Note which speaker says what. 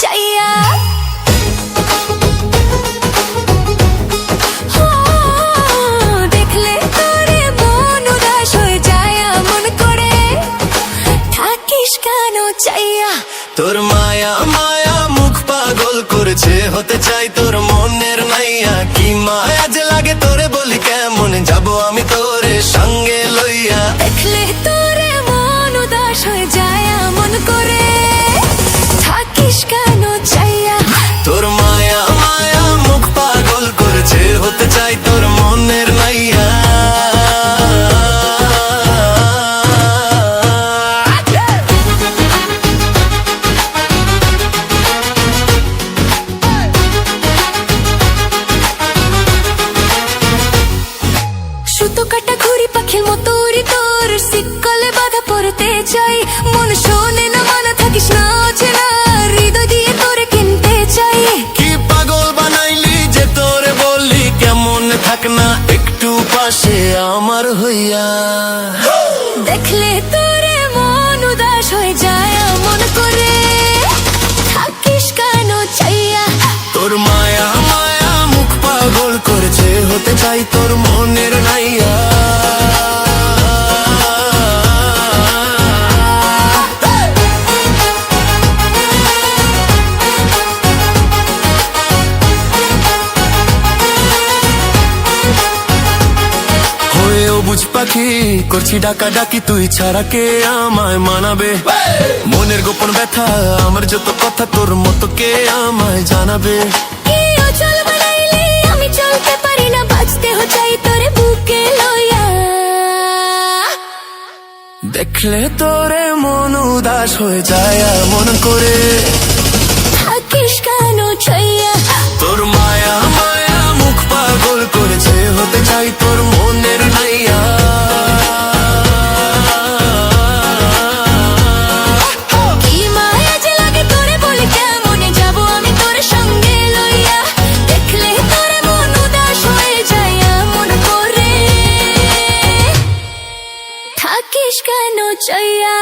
Speaker 1: চাইয়া। দেখলে তোরে মন উদাস হয়ে যায় মন করে, থাকিস কেন চাইয়া।
Speaker 2: তোর মায়া মায়া মুখ পাগল করেছে, হতে চাই তোর মনের নাইয়া। কি মায়া যে লাগে তোরে বলি কেমন যাব আমি তোরে সঙ্গে লইয়া।
Speaker 1: দেখলে তোরে মন উদাস হয়ে যায় মন করে, থাকিস কেন চাইয়া।
Speaker 2: তোর মায়া মায়া মুখ পাগল করেছে, হতে চাই তোর মনের নাইয়া।
Speaker 1: সুতো কাটা ঘুড়ি পাখির মতো উড়ি তোর শিকলে বাধা পড়তে চাই। মন শোনে না মানা থাকিস না অচেনা, হৃদয় দিয়ে তোরে কিনতে চাই।
Speaker 2: কি পাগল বানাইলি যে তোরে বলি কেমন থাক না একটু পাশে আমার হইয়া।
Speaker 1: দেখলে তোরে মন উদাস হয়ে যায় মন করে, থাকিস কেন চাইয়া।
Speaker 2: তোর মায়া মায়া মুখ পাগল করেছে, হতে চাই তোর মনের নাইয়া। বুঝ পাখি করছি ডাকা ডাকি, তুই ছাড়া কে আমায় মানাবে। মনের গোপন ব্যথা আমার যত কথা তোর মতো কে আমায় জানাবে।
Speaker 1: চল বানাইলে আমি চলতে পারি না, বাঁচতে চাই তোরে বুকে লইয়া।
Speaker 2: দেখলে তোরে মন উদাস হয়ে যায় মন করে,
Speaker 1: থাকিস কেন চাইয়া।
Speaker 2: তোর মায়া মায়া মুখ পাগল করেছে, হতে চাই তোর মনের নাইয়া।
Speaker 1: কি মায়া যে লাগে তোরে বলি কেমনে যাব আমি তোর সঙ্গে লইয়া। দেখলে তোরে মন উদাস হয়ে যায় মন করে, থাকিস কেন চাইয়া।